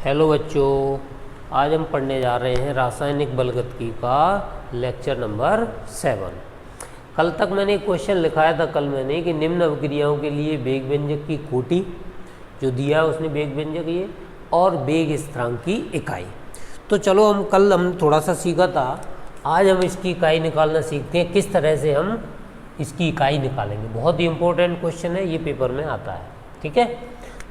Hello बच्चों, आज हम पढ़ने जा रहे हैं रासायनिक बलगतिकी का लेक्चर नंबर 7। कल तक मैंने एक क्वेश्चन लिखाया था कि निम्न अभिक्रियाओं के लिए वेग व्यंजक की कोटि जो दिया है उसने वेग व्यंजक ये और वेग स्थिरांक की इकाई। तो चलो कल हम थोड़ा सा सीखा था, आज हम इसकी इकाई निकालना सीखते हैं। किस तरह से हम इसकी इकाई निकालेंगे, बहुत ही इंपॉर्टेंट क्वेश्चन है, ये पेपर में आता है। ठीक है,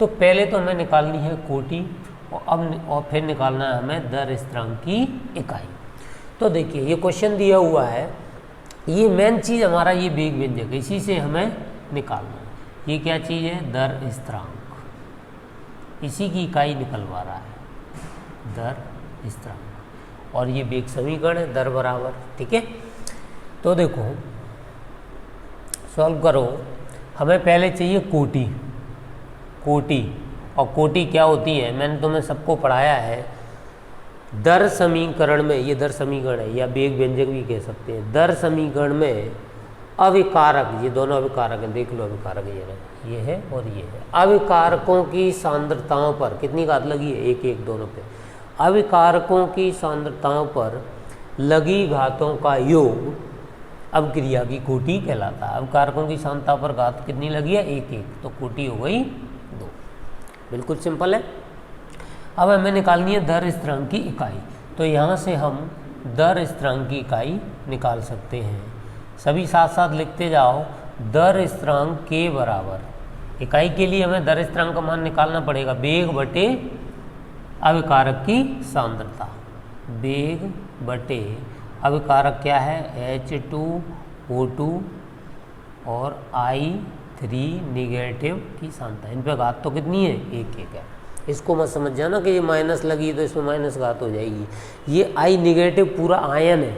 तो पहले तो हमें निकालनी है कोटि और फिर निकालना है हमें दर स्थिरांक की इकाई। तो देखिए ये क्वेश्चन दिया हुआ है, ये मेन चीज़ हमारा ये वेग व्यंजक है, इसी से हमें निकालना है। ये क्या चीज़ है? दर स्थिरांक, इसी की इकाई निकलवा रहा है, दर स्थिरांक। और ये वेग समीकरण है, दर बराबर। ठीक है, तो देखो सॉल्व करो। हमें पहले चाहिए कोटि। और कोटि क्या होती है, मैंने तुम्हें सबको पढ़ाया है। दर समीकरण में, ये दर समीकरण है या वेग व्यंजक भी कह सकते हैं। दर समीकरण में अविकारक, ये दोनों अविकारक हैं, देख लो अविकारक ये है और ये है। अविकारकों की सांद्रताओं पर कितनी घात लगी है? 1 दोनों पे। अविकारकों की सांद्रताओं पर लगी घातों का योग अभिक्रिया की कोटि कहलाता है। अविकारकों की सांद्रता पर घात कितनी लगी है? 1, तो कोटि हो गई 2। बिल्कुल सिंपल है। अब हमें निकालनी है दर स्थिरांक की इकाई। तो यहाँ से हम दर स्थिरांक की इकाई निकाल सकते हैं। सभी साथ साथ लिखते जाओ। दर स्थिरांक के बराबर, इकाई के लिए हमें दर स्थिरांक का मान निकालना पड़ेगा, वेग बटे अविकारक की सांद्रता। वेग बटे अविकारक क्या है? H2O2 और I3 निगेटिव की सांद्रता। इन पे घात तो कितनी है? 1 है। इसको मत समझ जाना कि ये माइनस लगी तो इसमें माइनस घात हो जाएगी। ये I निगेटिव पूरा आयन है,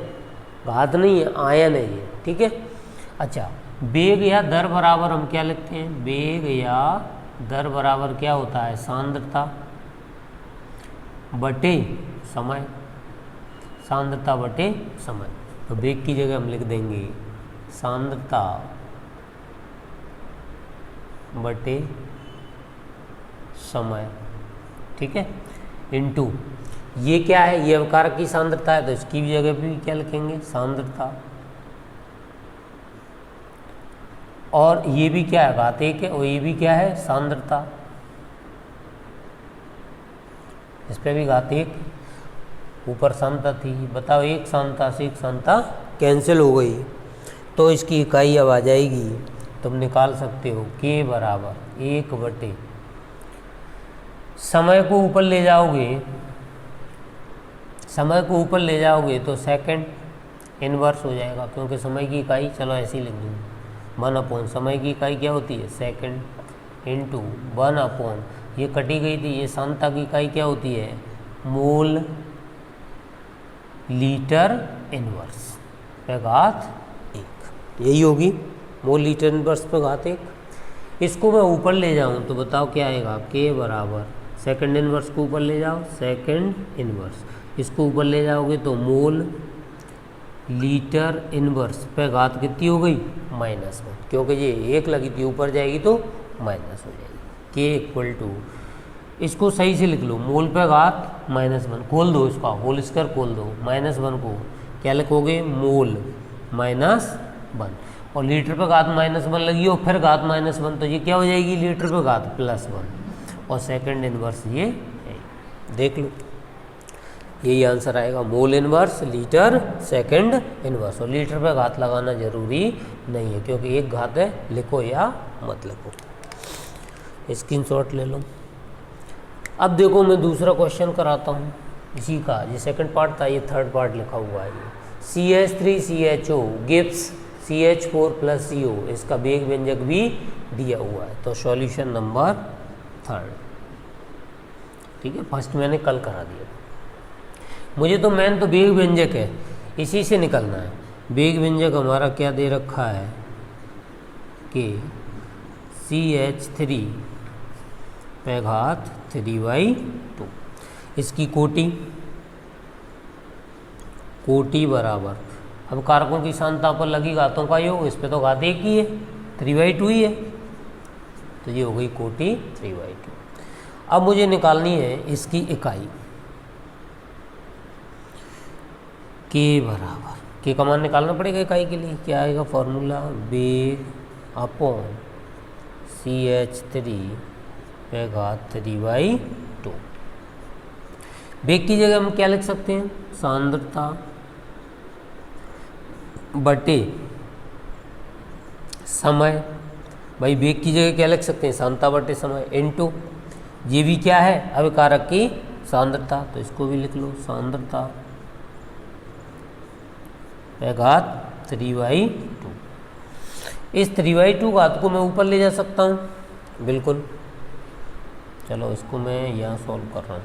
घात नहीं है, आयन है ये। ठीक है, अच्छा वेग या दर बराबर हम क्या लिखते हैं? वेग या दर बराबर क्या होता है? सांद्रता बटे समय। सांद्रता बटे समय। तो वेग की जगह हम लिख देंगे सांद्रता बटे समय। ठीक है, इनटू ये क्या है? ये अविकारक की सांद्रता है, तो इसकी भी जगह भी क्या लिखेंगे? सांद्रता। और ये भी क्या है? घात 1 है, और ये भी क्या है? सांद्रता। इस पे भी घात 1, ऊपर सांद्रता थी। बताओ, एक सांद्रता से एक सांद्रता कैंसिल हो गई, तो इसकी इकाई अब आ जाएगी। तुम निकाल सकते हो के बराबर 1 बटे समय को ऊपर ले जाओगे, समय को ऊपर ले जाओगे तो सेकंड इनवर्स हो जाएगा, क्योंकि समय की इकाई, चलो ऐसे ही लिख दूँ, 1/, समय की इकाई क्या होती है? सेकंड इंटू 1/, ये कटी गई थी, ये सांद्रता की इकाई क्या होती है? मोल लीटर इनवर्स पे घात 1, यही होगी, मोल लीटर इनवर्स पे घात 1। इसको मैं ऊपर ले जाऊं तो बताओ क्या आएगा? के बराबर सेकंड इनवर्स को ऊपर ले जाओ, सेकंड इनवर्स, इसको ऊपर ले जाओगे तो मोल लीटर इनवर्स पे घात कितनी हो गई? -1, क्योंकि ये 1 लगी थी, ऊपर जाएगी तो माइनस हो जाएगी। के इक्वल टू, इसको सही से लिख लो, मोल पे घात -1, खोल दो इसका, होल स्क्वायर खोल दो, -1 को क्या लिखोगे? मोल -1, और लीटर पे घात -1 लगी और फिर घात -1, तो ये क्या हो जाएगी? लीटर पे घात +1, और सेकंड इनवर्स ये है। देख लो, यही आंसर आएगा, mole inverse litre second inverse. और लीटर पे घात लगाना जरूरी नहीं है, क्योंकि एक घात है, लिखो या मत लिखो, स्क्रीनशॉट ले लो। अब देखो मैं दूसरा क्वेश्चन कराता हूँ इसी का, ये सेकंड पार्ट था, ये थर्ड पार्ट लिखा हुआ है। ये CH3CHO गिव्स CH4 + CO, इसका वेग व्यंजक भी दिया हुआ है। तो सॉल्यूशन नंबर 3। ठीक है, फर्स्ट मैंने कल करा दिया। मुझे तो मेन तो वेग व्यंजक है, इसी से निकलना है। वेग व्यंजक हमारा क्या दे रखा है कि CH3 पे घात 3/2, इसकी कोटि बराबर, अब कारकों की सांद्रता पर लगी घातों का योग, इस पे तो घात 1 ही है, 3/2 ही है, तो ये हो गई कोटि 3/2। अब मुझे निकालनी है इसकी इकाई, के बराबर, के का मान निकालना पड़ेगा इकाई के लिए। क्या आएगा फॉर्मूला, बेग अपॉन CH3 पे घात 3/2। बेग की जगह हम क्या लिख सकते हैं, सांद्रता बटे समय। भाई बेग की जगह क्या लिख सकते हैं, सांद्रता बटे समय इनटू ये भी क्या है, अभिकारक की सांद्रता, तो इसको भी लिख लो, सांद्रता पे घात 3/2। इस 3/2 घात को मैं ऊपर ले जा सकता हूँ, बिल्कुल। चलो इसको मैं यहाँ सॉल्व कर रहा हूँ।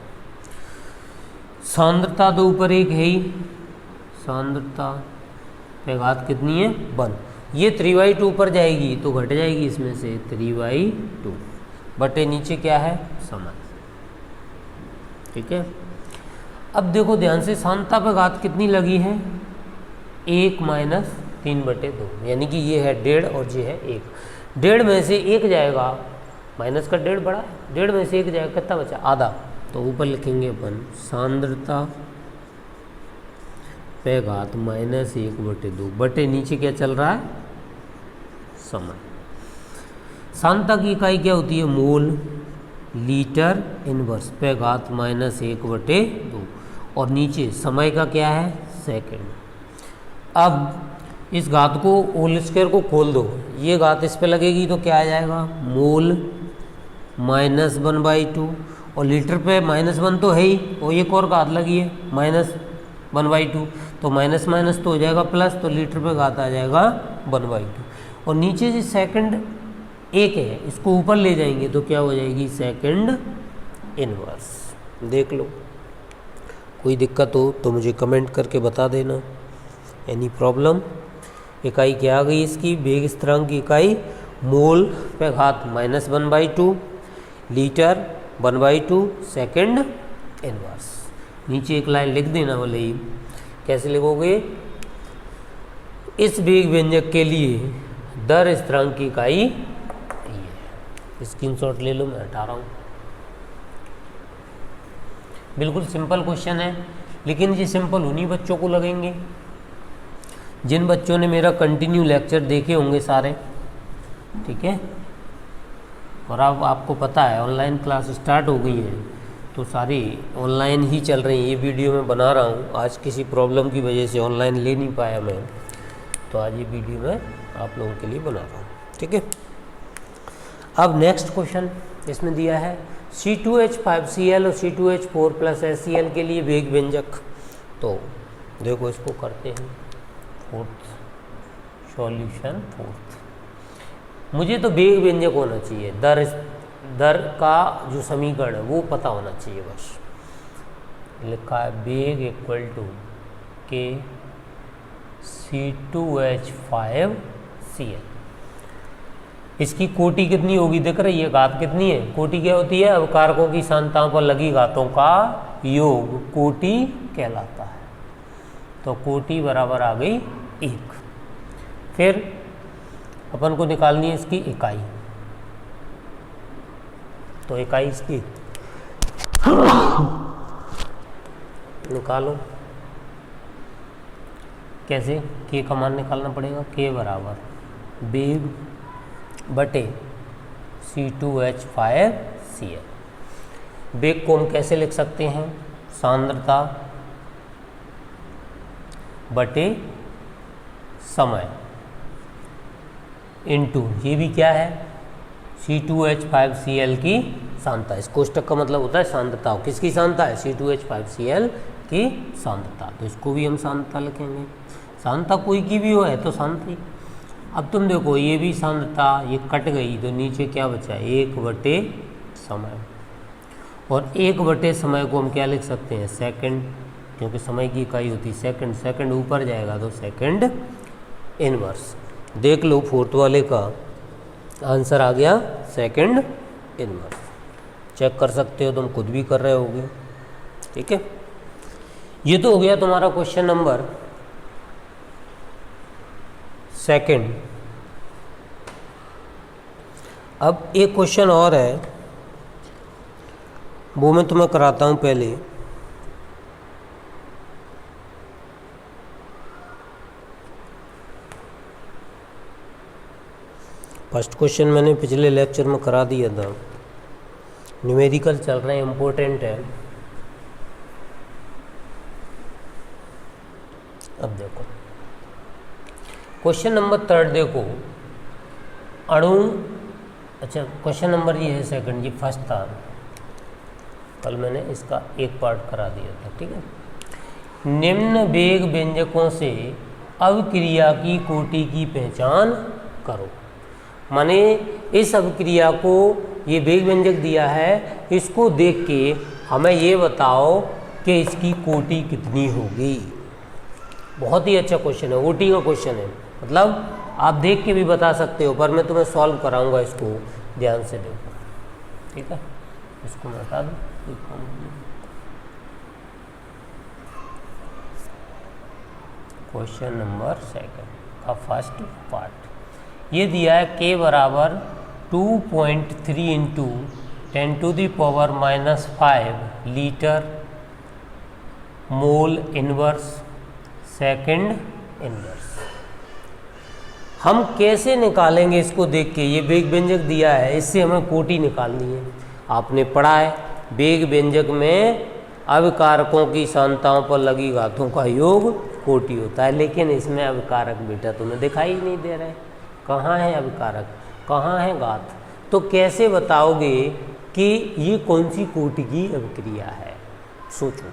सांद्रता तो ऊपर एक है ही, सांद्रता पे घात कितनी है 1, ये 3/2 ऊपर जाएगी तो घट जाएगी इसमें से 3/2 बटे नीचे क्या है समय। ठीक है, अब देखो ध्यान से, सांद्रता पे घात कितनी लगी है 1 माइनस 3/2, यानी कि ये है 1.5 और ये है 1। 1.5 में से 1 जाएगा, माइनस का 1.5 बड़ा है, 1.5 में से 1 जाएगा, कितना बचा आधा, तो ऊपर लिखेंगे अपन सांद्रता पे घात -1/2 बटे नीचे क्या चल रहा है समय। सांद्रता की इकाई क्या होती है, मोल लीटर इनवर्स पे घात -1/2 और नीचे समय का क्या है सेकंड। अब इस घात को होल स्क्वायर को खोल दो, ये घात इस पे लगेगी तो क्या आ जाएगा मोल -1/2 और लीटर पे -1 तो है ही, और एक और घात लगी है -1/2, तो माइनस माइनस तो हो जाएगा प्लस, तो लीटर पे घात आ जाएगा 1/2 और नीचे जो सेकंड 1 है इसको ऊपर ले जाएंगे तो क्या हो जाएगी सेकंड इनवर्स। देख लो, कोई दिक्कत हो तो मुझे कमेंट करके बता देना, एनी प्रॉब्लम। इकाई क्या आ गई इसकी, वेग स्थिरांक की इकाई मोल पे घात -1/2, लीटर 1/2, सेकंड इनवर्स। नीचे एक लाइन लिख देना, बोले ही कैसे लिखोगे, इस वेग व्यंजक के लिए दर स्थिरांक की इकाई ये है। स्क्रीनशॉट ले लो, मैं हटा रहा हूँ। बिल्कुल सिंपल क्वेश्चन है, लेकिन ये सिंपल उन्हीं बच्चों को लगेंगे जिन बच्चों ने मेरा कंटिन्यू लेक्चर देखे होंगे सारे। ठीक है, और अब आपको पता है ऑनलाइन क्लास स्टार्ट हो गई है तो सारी ऑनलाइन ही चल रही हैं। ये वीडियो मैं बना रहा हूँ, आज किसी प्रॉब्लम की वजह से ऑनलाइन ले नहीं पाया मैं, तो आज ये वीडियो मैं आप लोगों के लिए बना रहा हूँ। ठीक है, अब नेक्स्ट क्वेश्चन इसमें दिया है C2H5Cl और C2H4+HCl के लिए वेग व्यंजक। तो देखो इसको करते हैं फोर्थ सॉल्यूशन। मुझे तो वेग व्यंजक होना चाहिए, दर का जो समीकरण है वो पता होना चाहिए बस। लिखा है वेग इक्वल टू के C2H5Cl। इसकी कोटि कितनी होगी दिख रही है, घात कितनी है, कोटि क्या होती है, अवकारकों की सांद्रताओं पर लगी घातों का योग कोटि कहलाता है। तो कोटि बराबर आ गई 1। फिर अपन को निकालनी है इसकी इकाई, तो इकाई इसकी निकालो। कैसे, के का मान निकालना पड़ेगा, के बराबर वेग बटे C2H5Cl। वेग को हम कैसे लिख सकते हैं, सांद्रता बटे समय इनटू ये भी क्या है C2H5Cl की सांद्रता। इस कोष्टक का मतलब होता है सांद्रता, किसकी सांद्रता है, C2H5Cl की सांद्रता। तो इसको भी हम सांद्रता लिखेंगे, सांद्रता कोई की भी हो है तो सांद्रता। अब तुम देखो ये भी सांद्रता, ये कट गई तो नीचे क्या बचा, 1 बटे समय, और 1 बटे समय को हम क्या लिख सकते हैं सेकंड, क्योंकि समय की इकाई होती है सेकंड। सेकंड ऊपर जाएगा तो सेकंड इनवर्स। देख लो फोर्थ वाले का आंसर आ गया सेकंड इनवर्स। चेक कर सकते हो, तुम खुद भी कर रहे होगे। ठीक है, ये तो हो गया तुम्हारा क्वेश्चन नंबर सेकंड। अब एक क्वेश्चन और है, वो मैं तुम्हें कराता हूँ पहले। फर्स्ट क्वेश्चन मैंने पिछले लेक्चर में करा दिया था, न्यूमेरिकल चल रहे हैं, इम्पोर्टेंट है। अब देखो क्वेश्चन नंबर 3 देखो, अणु, अच्छा क्वेश्चन नंबर ये है सेकंड, ये फर्स्ट था, कल मैंने इसका एक पार्ट करा दिया था, ठीक है। निम्न वेग व्यंजकों से अवक्रिया की कोटि की पहचान करो। माने इस अवक्रिया को, ये वेग व्यंजक दिया है, इसको देख के हमें ये बताओ कि इसकी कोटि कितनी होगी। बहुत ही अच्छा क्वेश्चन है, ओटी का क्वेश्चन है, मतलब आप देख के भी बता सकते हो, पर मैं तुम्हें सॉल्व कराऊंगा, इसको ध्यान से देखो, ठीक है। इसको मैं बता दूँ, क्वेश्चन नंबर सेकंड का फर्स्ट पार्ट ये दिया है, k बराबर 2.3 into 10⁻⁻5 litre mole inverse second inverse. हम कैसे निकालेंगे इसको देख के, ये वेग व्यंजक दिया है, इससे हमें कोटि निकालनी है। आपने पढ़ा है वेग व्यंजक में अवकारकों की सांताओं पर लगी घातों का योग कोटि होता है, लेकिन इसमें अवकारक बेटा तुम्हें दिखाई नहीं दे रहे, कहाँ है अवकारक, कहाँ है घात, तो कैसे बताओगे कि ये कौन सी कोटि की अवक्रिया है। सोचो,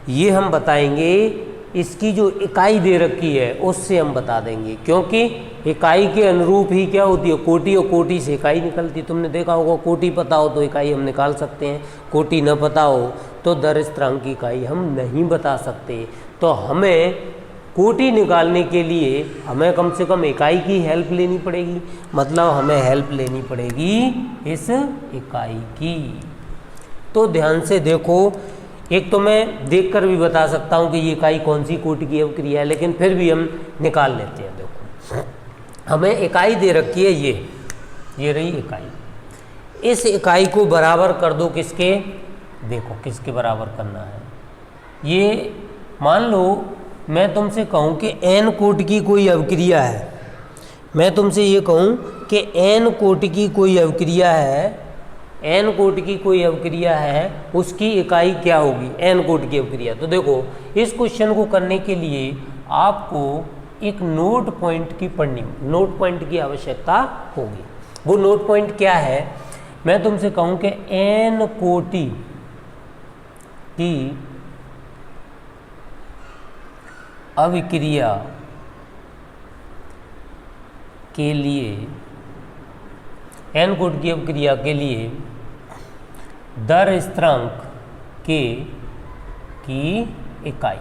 ये हम बताएंगे, इसकी जो इकाई दे रखी है उससे हम बता देंगे, क्योंकि इकाई के अनुरूप ही क्या होती है कोटि, और कोटि से इकाई निकलती है। तुमने देखा होगा, कोटि पता हो तो इकाई हम निकाल सकते हैं, कोटि न पता हो तो दर स्थिरांक की इकाई हम नहीं बता सकते। तो हमें कोटि निकालने के लिए हमें कम से कम इकाई की हेल्प लेनी पड़ेगी, मतलब हमें हेल्प लेनी पड़ेगी इस इकाई की। तो ध्यान से देखो, एक तो मैं देखकर भी बता सकता हूँ कि ये इकाई कौन सी कोटि की अवक्रिया है, लेकिन फिर भी हम निकाल लेते हैं। देखो हमें इकाई दे रखी है, ये रही इकाई। इस इकाई को बराबर कर दो किसके, देखो किसके बराबर करना है। ये मान लो मैं तुमसे कहूँ कि n कोटि की कोई अवक्रिया है, मैं तुमसे ये कहूँ कि n कोटि की कोई अवक्रिया है, n कोटि की कोई अवक्रिया है, उसकी इकाई क्या होगी, n कोटि की अवक्रिया। तो देखो इस क्वेश्चन को करने के लिए आपको एक नोट पॉइंट की नोट पॉइंट की आवश्यकता होगी। वो नोट पॉइंट क्या है, मैं तुमसे कहूँ कि n कोटि की अवक्रिया के लिए, n कोटि की अवक्रिया के लिए दर स्थिरांक k की इकाई,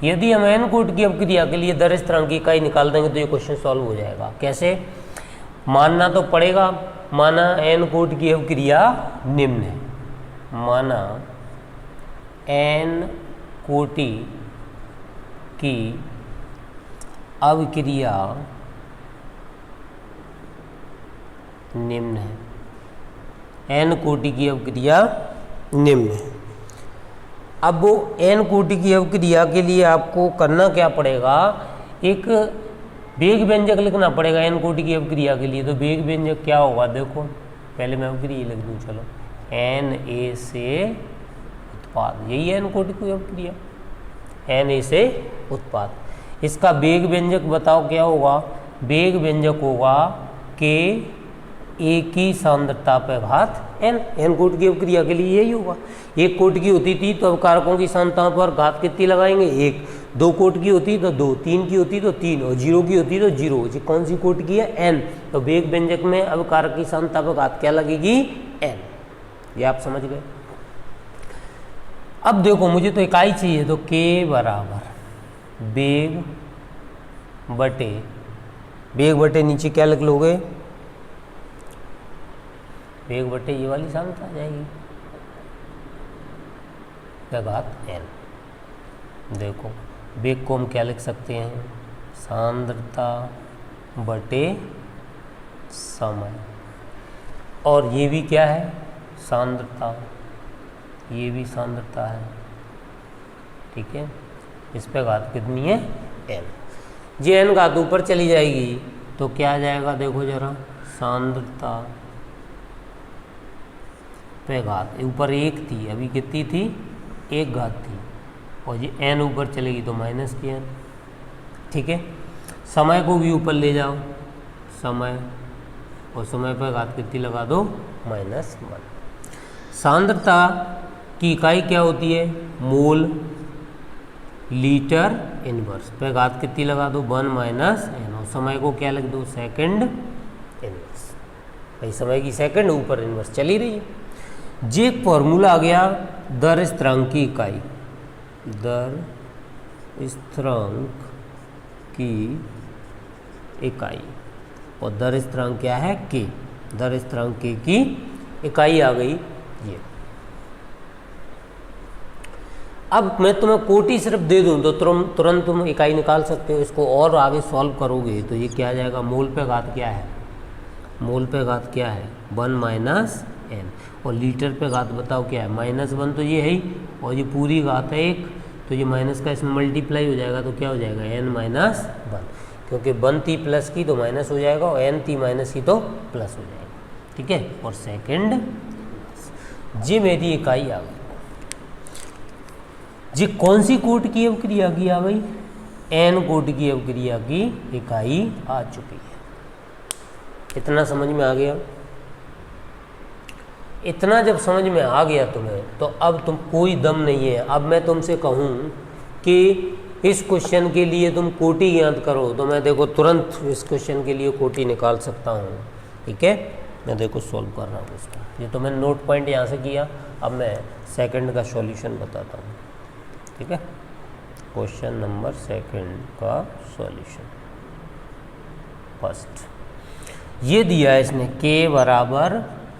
यदि हम n कोटि की अवक्रिया के लिए दर स्थिरांक की इकाई निकाल देंगे तो ये क्वेश्चन सॉल्व हो जाएगा। कैसे, मानना तो पड़ेगा, माना n कोटि की अवक्रिया निम्न है, माना n कोटि की अवक्रिया निम्न है, n कोटि की अवक्रिया निम्न है। अब वो n कोटि की अवक्रिया के लिए आपको करना क्या पड़ेगा, एक वेग व्यंजक लिखना पड़ेगा n कोटि की अवक्रिया के लिए। तो वेग व्यंजक क्या होगा, देखो पहले मैं अवक्रिया लिख दूँ, चलो Na से उत्पाद, यही है n कोटि की अवक्रिया, Na से उत्पाद। इसका वेग व्यंजक बताओ क्या होगा, वेग व्यंजक होगा k A की सांद्रता पे घात n कोटि की अवक्रिया के लिए यही होगा। एक कोटि की होती थी तो अवकारकों की सांद्रता पर घात कितनी लगाएंगे, 1, 2 कोटि की होती तो 2, 3 की होती तो 3, और 0 की होती तो 0। जी कौन सी कोटि की है, n, तो वेग व्यंजक में अवकारक की सांद्रता पर घात क्या लगेगी, n। ये आप समझ गए। अब देखो मुझे तो इकाई चाहिए, तो k बराबर वेग बटे नीचे क्या लिख लोगे, वेग बटे ये वाली सांद्रता आ जाएगी, घात n। देखो वेग को हम क्या लिख सकते हैं, सांद्रता बटे समय, और ये भी क्या है, सांद्रता, ये भी सांद्रता है, ठीक है। इस पे घात कितनी है n। जे n घात ऊपर चली जाएगी तो क्या आ जाएगा, देखो जरा, सांद्रता पे घात ऊपर 1 थी, अभी कितनी थी, 1 घात थी, और ये n ऊपर चलेगी तो माइनस की n, ठीक है। समय को भी ऊपर ले जाओ, समय, और समय पर घात कितनी लगा दो, -1। सांद्रता की इकाई क्या होती है, मोल लीटर इनवर्स, पे घात कितनी लगा दो, 1 - n, और समय को क्या लिख दो, सेकंड इनवर्स। भाई समय की सेकंड ऊपर इनवर्स चली रही है। जे एक फॉर्मूला आ गया दर स्थिरांक की इकाई, दर स्थिरांक की इकाई, और दर स्थिरांक क्या है, k, दर स्थिरांक k की इकाई आ गई ये। अब मैं तुम्हें कोटि सिर्फ दे दूं तो तुरंत तुम इकाई निकाल सकते हो। इसको और आगे सॉल्व करोगे तो ये क्या आ जाएगा, मोल पे घात क्या है, मोल पे घात क्या है, 1 - n, और लीटर पे घात बताओ क्या है, -1, तो ये है ही, और ये पूरी घात है 1, तो ये माइनस का इसमें मल्टीप्लाई हो जाएगा तो क्या हो जाएगा, n - 1, क्योंकि 1 थी प्लस की तो माइनस हो जाएगा, और n थी माइनस की तो प्लस हो जाएगा, ठीक है। और सेकंड, जी मेरी इकाई आ गई। जी कौन सी कोटि की अवक्रिया की आ गई, n कोटि की अवक्रिया की इकाई आ चुकी है। इतना समझ में आ गया, इतना जब समझ में आ गया तुम्हें, तो अब तुम कोई दम नहीं है। अब मैं तुमसे कहूँ कि इस क्वेश्चन के लिए तुम कोटि ज्ञात करो, तो मैं देखो तुरंत इस क्वेश्चन के लिए कोटि निकाल सकता हूँ, ठीक है। मैं देखो सॉल्व कर रहा हूँ इसका, ये तो मैंने नोट पॉइंट यहाँ से किया। अब मैं सेकंड का सॉल्यूशन बताता हूँ, ठीक है। क्वेश्चन नंबर सेकंड का सॉल्यूशन, फर्स्ट ये दिया है इसने, k बराबर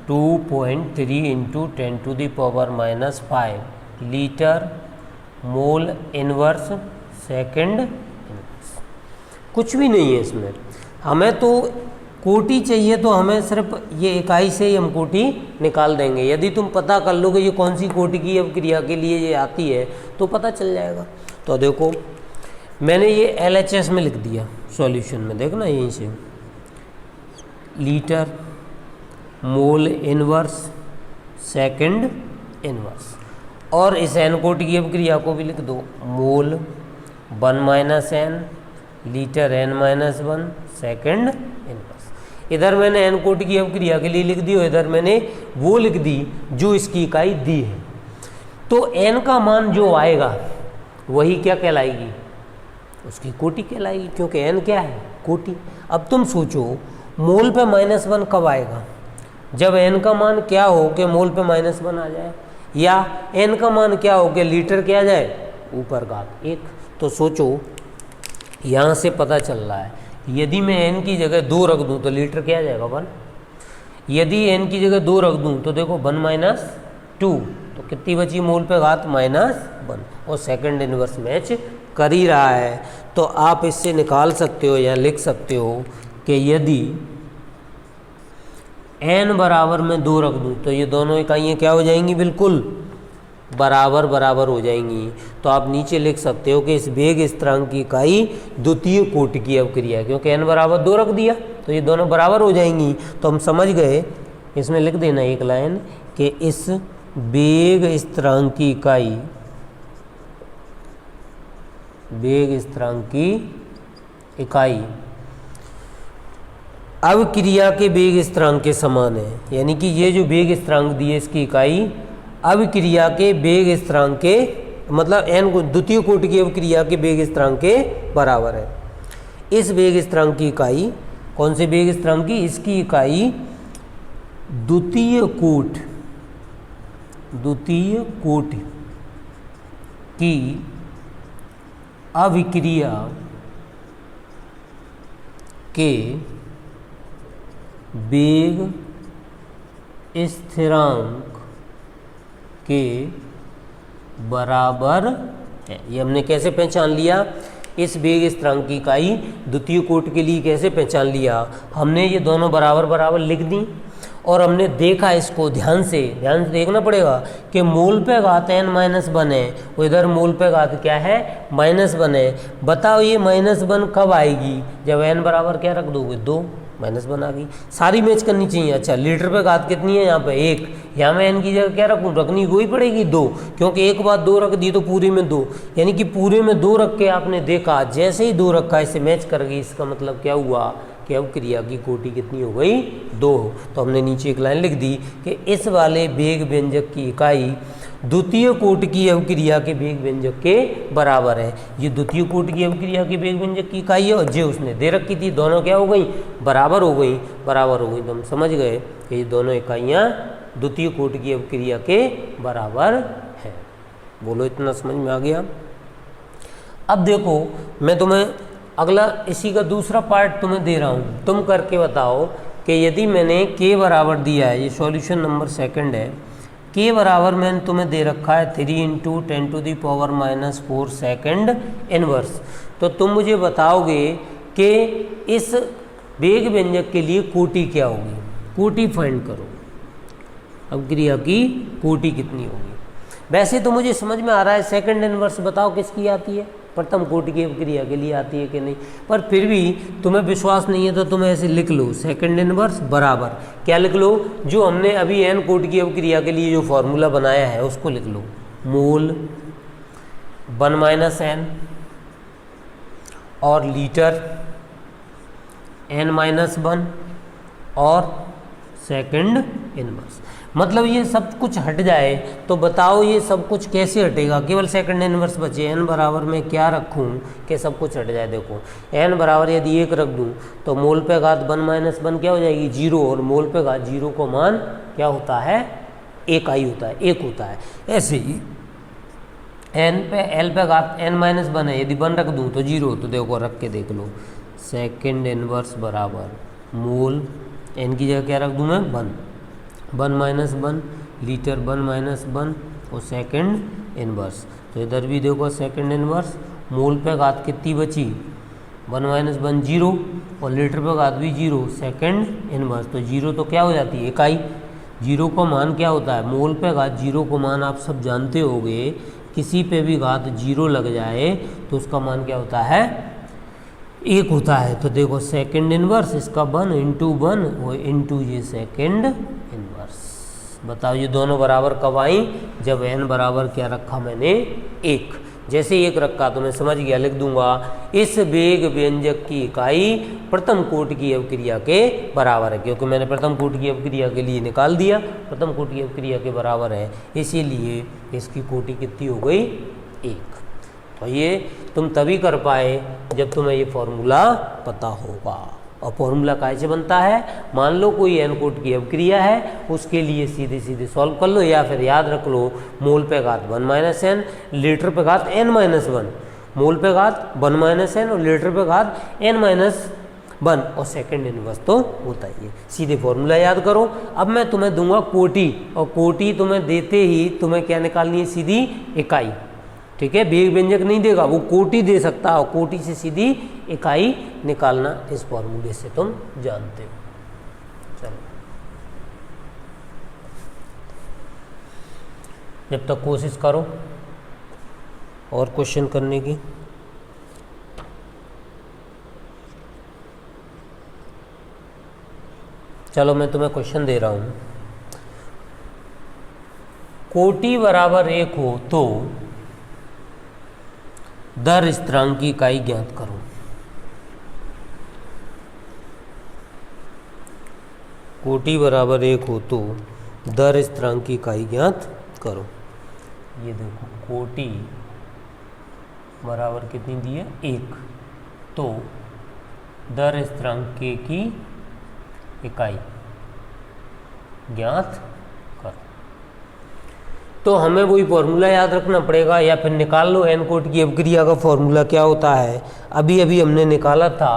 2.3 × 10⁻⁻5 litre mole inverse second inverse. कुछ भी नहीं है इसमें, हमें तो कोटि चाहिए, तो हमें सिर्फ ये इकाई से ही हम कोटि निकाल देंगे। यदि तुम पता कर लोगे ये कौन सी कोटि की अवक्रिया के लिए ये आती है तो पता चल जाएगा। तो देखो मैंने ये LHS में लिख दिया सॉल्यूशन में, देखना यहीं से, litre mole inverse second inverse, और इस n कोटि की अवक्रिया को भी लिख दो, मोल 1 - n litre n - 1 second inverse. इधर मैंने n कोटि की अवक्रिया के लिए लिख दी, और इधर मैंने वो लिख दी जो इसकी इकाई दी है। तो n का मान जो आएगा वही क्या कहलाएगी, उसकी कोटि कहलाएगी, क्योंकि n क्या है, कोटि। अब तुम सोचो मोल पे -1 कब आएगा, जब n का मान क्या हो कि मोल पे -1 आ जाए, या n का मान क्या हो कि लीटर क्या आ जाए, ऊपर घात 1। तो सोचो यहाँ से पता चल रहा है, यदि मैं n की जगह 2 रख दूँ तो लीटर क्या आ जाएगा, 1। यदि n की जगह 2 रख दूँ तो देखो 1 - 2, तो कितनी बची मोल पे घात, -1, और सेकंड इनवर्स मैच कर ही रहा है। तो आप इससे निकाल सकते हो या लिख सकते हो कि यदि n बराबर में 2 रख दूँ तो ये दोनों इकाइयाँ क्या हो जाएंगी, बिल्कुल बराबर बराबर हो जाएंगी। तो आप नीचे लिख सकते हो कि इस वेग स्थिरांक की इकाई द्वितीय कोटि की अवक्रिया है, क्योंकि n बराबर 2 रख दिया तो ये दोनों बराबर हो जाएंगी। तो हम समझ गए, इसमें लिख देना एक लाइन कि इस वेग स्थिरांक की इकाई, वेग स्थिरांक की इकाई अवक्रिया के वेग स्थिरांक के समान है। यानी कि ये जो वेग स्थिरांक दिए इसकी इकाई अवक्रिया के वेग स्थिरांक के, मतलब n को द्वितीय कोटि की अवक्रिया के वेग स्थिरांक के बराबर है। इस वेग स्थिरांक की इकाई, कौन से वेग स्थिरांक की, इसकी इकाई द्वितीय कोटि की अभिक्रिया के वेग स्थिरांक के बराबर है। ये हमने कैसे पहचान लिया, इस वेग स्थिरांक की इकाई द्वितीय कोटि के लिए कैसे पहचान लिया हमने, ये दोनों बराबर बराबर लिख दी और हमने देखा इसको ध्यान से देखना पड़ेगा कि मूल पे घात n-1 है, वो इधर मूल पे घात क्या है -1 है। बताओ ये -1 कब आएगी, जब n बराबर क्या रख दोगे 2, -1 आ गई। सारी मैच करनी चाहिए। अच्छा लीटर पे घात कितनी है यहाँ पे 1, यहाँ मैं n की जगह क्या रखूँ, रखनी वही पड़ेगी 2, क्योंकि एक बार 2 रख दी तो पूरे में 2, यानी कि पूरे में 2 रख के आपने देखा, जैसे ही 2 रखा इसे मैच कर गई, इसका मतलब क्या हुआ कि अवक्रिया की कोटि कितनी हो गई 2। तो हमने नीचे एक लाइन लिख दी कि इस वाले वेग व्यंजक की इकाई द्वितीय कोटि की अवक्रिया के वेग व्यंजक के बराबर है। ये द्वितीय कोटि की अवक्रिया के वेग व्यंजक की इकाई है और जो उसने दे रखी थी, दोनों क्या हो गई बराबर हो गई। तो हम समझ गए कि ये दोनों इकाइयाँ द्वितीय कोटि की अवक्रिया के बराबर है। बोलो इतना समझ में आ गया। अब देखो मैं तुम्हें अगला इसी का दूसरा पार्ट तुम्हें दे रहा हूँ, तुम करके बताओ कि यदि मैंने k बराबर दिया है, ये सॉल्यूशन नंबर 2 है, k बराबर मैंने तुम्हें दे रखा है 3 × 10⁻⁻⁴ सेकंड इनवर्स, तो तुम मुझे बताओगे कि इस वेग व्यंजक के लिए कोटि क्या होगी। कोटि फाइंड करो, अवक्रिया की कोटि कितनी होगी। वैसे तो मुझे समझ में आ रहा है सेकंड इनवर्स बताओ किसकी आती है, प्रथम कोटि की अवक्रिया के लिए आती है कि नहीं, पर फिर भी तुम्हें विश्वास नहीं है तो तुम ऐसे लिख लो सेकंड इनवर्स बराबर क्या लिख लो, जो हमने अभी n कोटि की अवक्रिया के लिए जो फॉर्मूला बनाया है उसको लिख लो, मोल 1 - n और लीटर n-1 और सेकंड इनवर्स। मतलब ये सब कुछ हट जाए तो बताओ ये सब कुछ कैसे हटेगा, केवल सेकंड इनवर्स बचे। n बराबर में क्या रखूं कि सब कुछ हट जाए। देखो n बराबर यदि 1 रख दूं तो मोल पे घात 1 - 1 क्या हो जाएगी 0, और मोल पे घात 0 को मान क्या होता है 1 होता है, 1 होता है। ऐसे ही l पे घात n-1 है, यदि 1 रख दूं तो 0, तो देखो रख के देख लो सेकंड इनवर्स बराबर मोल n की जगह क्या रख दूं मैं 1 लीटर 1 और सेकंड इनवर्स। तो इधर भी देखो सेकंड इनवर्स, मोल पे घात कितनी बची 1 - 1 0 और लीटर पे घात भी 0, सेकंड इनवर्स। तो 0 तो क्या हो जाती है इकाई, 0 का मान क्या होता है, मोल पे घात 0 को मान आप सब जानते होंगे, किसी पे भी घात 0 लग जाए तो उसका मान क्या होता है 1 होता है। तो देखो सेकंड इनवर्स इसका 1 × 1 और इंटू ये सेकंड इनवर्स। बताओ ये दोनों बराबर कब आई, जब n बराबर क्या रखा मैंने 1। जैसे 1 रखा तो मैं समझ गया, लिख दूंगा इस वेग व्यंजक की इकाई प्रथम कोटि की अवक्रिया के बराबर है, क्योंकि मैंने प्रथम कोटि की अवक्रिया के लिए निकाल दिया, प्रथम कोटि की अवक्रिया के बराबर है, इसीलिए इसकी कोटि कितनी हो गई 1। तो ये तुम तभी कर पाए जब तुम्हें ये फॉर्मूला पता होगा। और फॉर्मूला कैसे बनता है, मान लो कोई n कोटि की अवक्रिया है, उसके लिए सीधे सीधे सॉल्व कर लो, या फिर याद रख लो मोल पे घात 1 - n, लीटर पे घात n-1, मोल पे घात 1 - n और लीटर पे घात n-1 और सेकंड इनवर्स तो होता ही है। सीधे फॉर्मूला याद करो। अब मैं तुम्हें दूंगा कोटि, और कोटि तुम्हें देते ही तुम्हें क्या निकालनी है सीधी इकाई, ठीक है, वेग व्यंजक नहीं देगा, वो कोटि दे सकता है, और कोटि से सीधी इकाई निकालना इस फॉर्मूले से तुम जानते हो। चलो जब तक कोशिश करो और क्वेश्चन करने की। चलो मैं तुम्हें क्वेश्चन दे रहा हूं, कोटि बराबर 1 हो तो दर स्थिरांक की इकाई ज्ञात करो। कोटि बराबर 1 हो तो दर स्थिरांक की इकाई ज्ञात करो। ये देखो कोटि बराबर कितनी दी है 1, तो दर स्थिरांक k की इकाई ज्ञात कर। तो हमें वही फॉर्मूला याद रखना पड़ेगा, या फिर निकाल लो n कोटि की अवक्रिया का फॉर्मूला क्या होता है। अभी अभी हमने निकाला था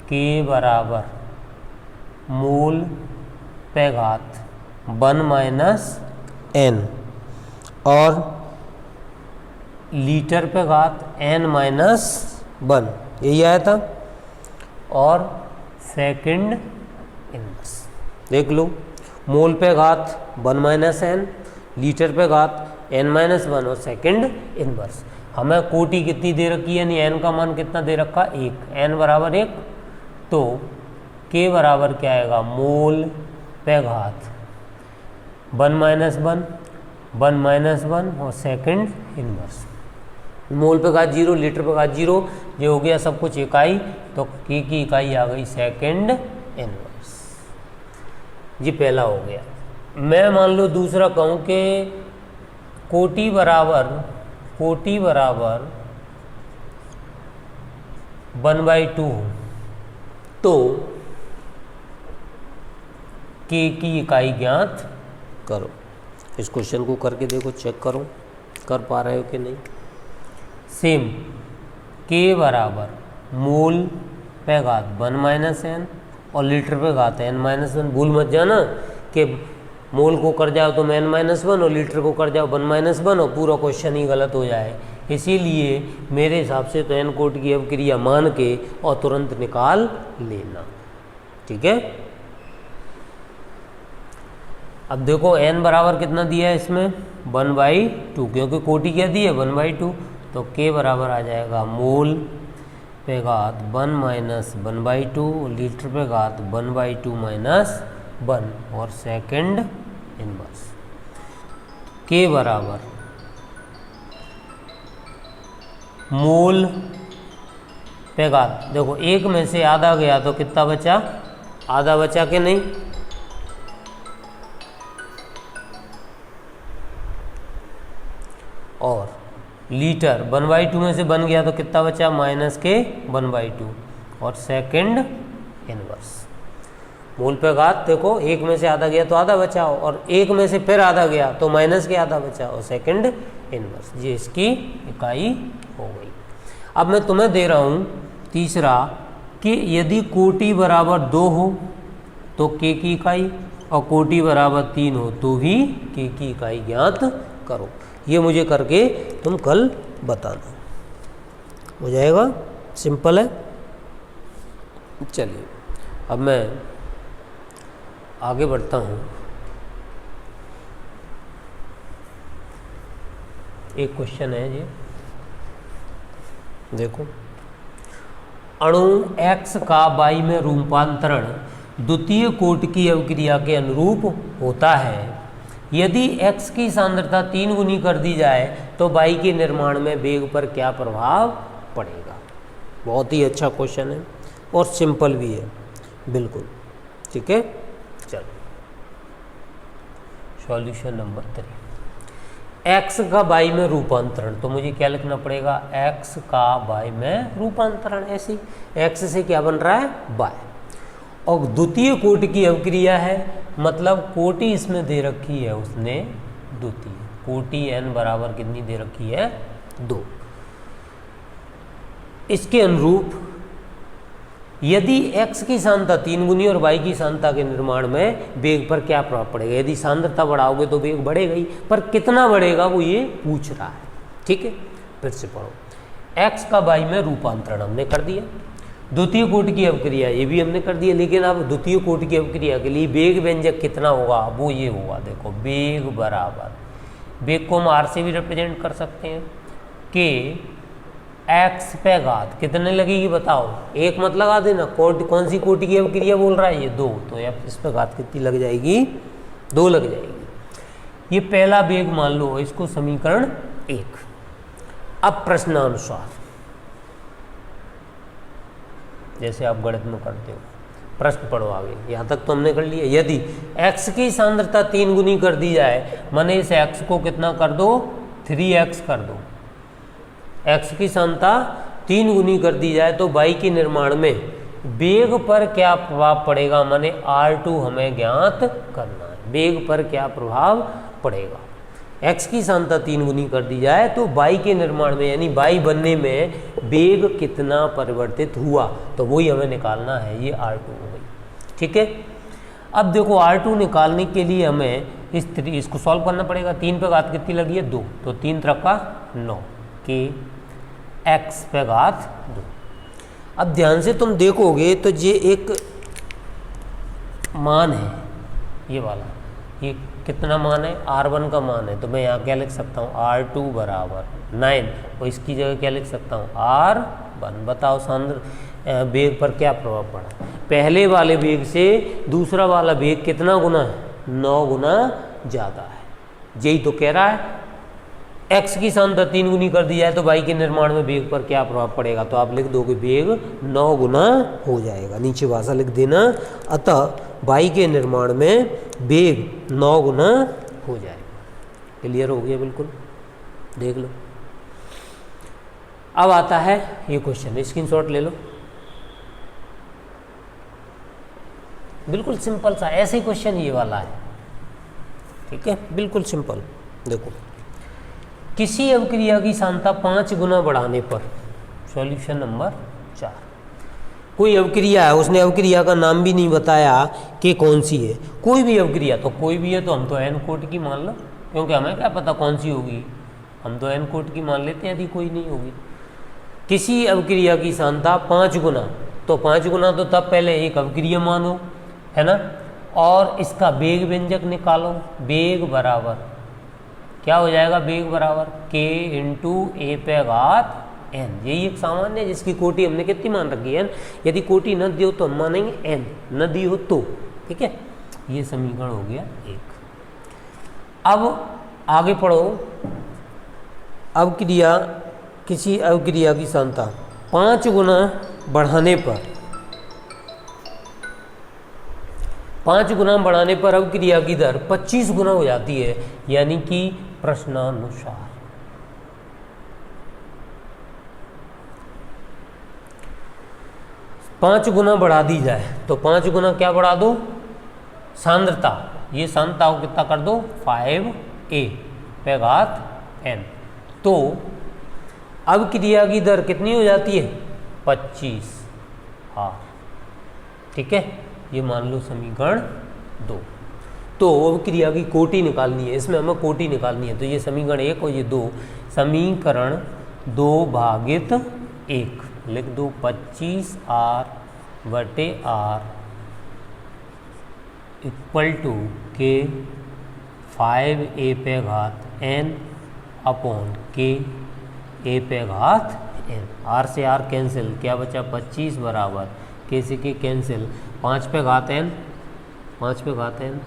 k बराबर मोल पे घात 1 - n और लीटर पे घात n-1, यही आया था, और सेकंड इनवर्स। देख लो मोल पे घात 1 माइनस एन, लीटर पे घात n माइनस 1 और सेकंड इनवर्स। हमें कोटि कितनी दे रखी है, यानी n का मान कितना दे रखा, 1, n बराबर 1, तो k बराबर क्या आएगा, मोल पे घात 1 माइनस 1, 1 माइनस 1 और सेकंड इनवर्स। मोल पे घात 0, लीटर पे घात 0, ये हो गया सब कुछ इकाई, तो k की इकाई आ गई सेकंड इनवर्स। ये पहला हो गया। मैं मान लो दूसरा कहूँ कि कोटि बराबर 1/2, तो k की इकाई ज्ञात करो। इस क्वेश्चन को करके देखो, चेक करो कर पा रहे हो कि नहीं। सेम k बराबर मोल पे घात 1 माइनस एन और लीटर पे घात n माइनस 1। भूल मत जाना कि मोल को कर जाओ तो n माइनस 1 और लीटर को कर जाओ 1 माइनस 1 और पूरा क्वेश्चन ही गलत हो जाए। इसीलिए मेरे हिसाब से तो n कोटि की अवक्रिया मान के और तुरंत निकाल लेना, ठीक है। अब देखो n बराबर कितना दिया है इसमें, 1/2, क्योंकि कोटि क्या दी है 1/2, तो k बराबर आ जाएगा मोल पे घात 1 माइनस 1/2, लीटर पे घात 1/2 माइनस 1 और सेकंड इनवर्स। k बराबर मोल पे घात, देखो एक में से आधा गया तो कितना बचा, आधा बचा कि नहीं, और लीटर 1/2 में से बन गया तो कितना बचा, माइनस के 1/2 और सेकंड इनवर्स। मोल पे घात देखो एक में से आधा गया तो आधा बचा, और एक में से फिर आधा गया तो माइनस के आधा बचा और सेकंड इनवर्स। ये इसकी इकाई हो गई। अब मैं तुम्हें दे रहा हूँ तीसरा कि यदि कोटि बराबर 2 हो तो k की इकाई, और कोटि बराबर 3 हो तो भी k की इकाई ज्ञात करो। ये मुझे करके तुम कल बताना, हो जाएगा, सिंपल है। चलिए अब मैं आगे बढ़ता हूँ। एक क्वेश्चन है ये, देखो, अणु x का y में रूपांतरण द्वितीय कोटि की अवक्रिया के अनुरूप होता है। यदि x की सांद्रता 3 गुनी कर दी जाए तो y के निर्माण में वेग पर क्या प्रभाव पड़ेगा। बहुत ही अच्छा क्वेश्चन है और सिंपल भी है, बिल्कुल, ठीक है। चलो सॉल्यूशन नंबर 3, x का y में रूपांतरण, तो मुझे क्या लिखना पड़ेगा, x का y में रूपांतरण। ऐसे x से क्या बन रहा है, y, और द्वितीय कोटि की अवक्रिया है, मतलब कोटि इसमें दे रखी है उसने द्वितीय कोटि, n बराबर कितनी दे रखी है, 2। इसके अनुरूप यदि x की सांद्रता 3 गुनी और y की सांद्रता के निर्माण में वेग पर क्या प्रभाव पड़ेगा। यदि सांद्रता बढ़ाओगे तो वेग बढ़ेगा ही, पर कितना बढ़ेगा वो ये पूछ रहा है, ठीक है। फिर से पढ़ो, x का y में रूपांतरण हमने कर दिया, द्वितीय कोटि की अवक्रिया ये भी हमने कर दिया, लेकिन अब द्वितीय कोटि की अवक्रिया के लिए वेग व्यंजक कितना होगा, वो ये होगा, देखो, वेग बराबर, वेग को हम r से भी रिप्रेजेंट कर सकते हैं, कि x पे घात कितने लगेगी बताओ, एक मत लगा देना, कौन सी कोटि की अवक्रिया बोल रहा है ये, 2, तो इस पे घात कितनी लग जाएगी, 2 लग जाएगी। ये पहला वेग मान लो, इसको समीकरण 1। अब प्रश्नानुसार जैसे आप गणित में करते हो, प्रश्न पढ़ो आगे, यहाँ तक तो हमने कर लिया। यदि x की सांद्रता 3 गुनी कर दी जाए, माने इस x को कितना कर दो, 3x कर दो, x की सांद्रता 3 गुनी कर दी जाए तो y के निर्माण में वेग पर क्या प्रभाव पड़ेगा, माने R2 हमें ज्ञात करना है, वेग पर क्या प्रभाव पड़ेगा। x की सांद्रता 3 गुनी कर दी जाए तो y के निर्माण में, यानी y बनने में वेग कितना परिवर्तित हुआ, तो वही हमें निकालना है, ये R2 हो गई, ठीक है। अब देखो R2 निकालने के लिए हमें इसको सॉल्व करना पड़ेगा। 3 पे घात कितनी लगी है, 2, तो 3 त्रिका 9 के x पे घात 2। अब ध्यान से तुम देखोगे तो ये एक मान है, ये वाला ये कितना मान है, R1 का मान है, तो मैं यहाँ क्या लिख सकता हूँ, R2 बराबर 9, और इसकी जगह क्या लिख सकता हूँ, R1। बताओ सांद्र वेग पर क्या प्रभाव पड़ा। पहले वाले वेग से दूसरा वाला वेग कितना गुना है, 9 गुना ज़्यादा है। यही तो कह रहा है। x की सांद्रता 3 गुनी कर दी जाए तो y के निर्माण में वेग पर क्या प्रभाव पड़ेगा, तो आप लिख दोगे वेग 9 गुना हो जाएगा, नीचे भाषा लिख देना। अतः y के निर्माण में वेग 9 गुना हो जाएगा। क्लियर हो गया बिल्कुल, देख लो। अब आता है ये क्वेश्चन, स्क्रीनशॉट ले लो। बिल्कुल सिंपल सा ऐसे ही क्वेश्चन ये वाला है, ठीक है, बिल्कुल सिंपल। देखो, किसी अवक्रिया की सांद्रता 5 गुना बढ़ाने पर, सॉल्यूशन नंबर 4। कोई अवक्रिया है, उसने अवक्रिया का नाम भी नहीं बताया कि कौन सी है। कोई भी अवक्रिया, तो कोई भी है तो हम तो एन कोट की मान लो, क्योंकि हमें क्या पता कौन सी होगी, हम तो एन कोट की मान लेते हैं यदि कोई नहीं होगी। किसी अवक्रिया की सांद्रता 5 गुना, तो 5 गुना तो तब पहले एक अवक्रिया मानो, है ना, और इसका वेग व्यंजक निकालो। वेग बराबर क्या हो जाएगा, वेग बराबर k इंटू ए पे घात n। यही एक सामान्य है जिसकी कोटि हमने कितनी मान रखी है, n। यदि कोटि न दी हो तो हम मानेंगे n, न दी हो तो, ठीक है। ये समीकरण हो गया 1। अब आगे पढ़ो। अवक्रिया, किसी अवक्रिया की सांद्रता 5 गुना बढ़ाने पर, 5 गुना बढ़ाने पर अवक्रिया की दर 25 गुना हो जाती है, यानी कि प्रश्नानुसार। पाँच गुना बढ़ा दी जाए तो 5 गुना क्या बढ़ा दो, सांद्रता। ये सांद्रता को कितना कर दो, 5a पे घात n। तो अवक्रिया की दर कितनी हो जाती है, 25 r, ठीक है। ये मान लो समीकरण 2। तो अवक्रिया की कोटि निकालनी है, इसमें हमें कोटि निकालनी है, तो ये समीकरण 1 और ये 2, समीकरण 2 भागित 1 लिख दो, 25r बटे r इक्वल टू के 5a पे घात n अपॉन के a पे घात n। r से r कैंसिल, क्या बचा, 25 बराबर के से के कैंसिल, 5 पे घात n, 5 पे घात n,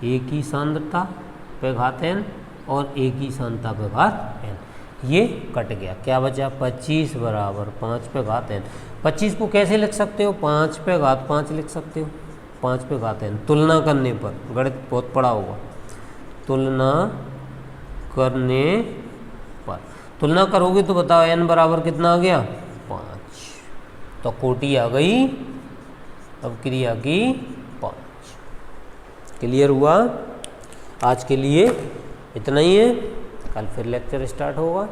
एक ही सांद्रता पे घात n और एक ही सांद्रता पे घात n। ये कट गया, क्या बचा, 25 बराबर 5 पे घात n। 25 को कैसे लिख सकते हो, 5 पे घात 5 लिख सकते हो, 5 पे घात n। तुलना करने पर, गणित बहुत पड़ा होगा, तुलना करने पर, तुलना करोगे तो बताओ n बराबर कितना आ गया, 5। तो कोटि आ गई अवक्रिया की 5। क्लियर हुआ। आज के लिए इतना ही है, कल फिर लेक्चर स्टार्ट होगा।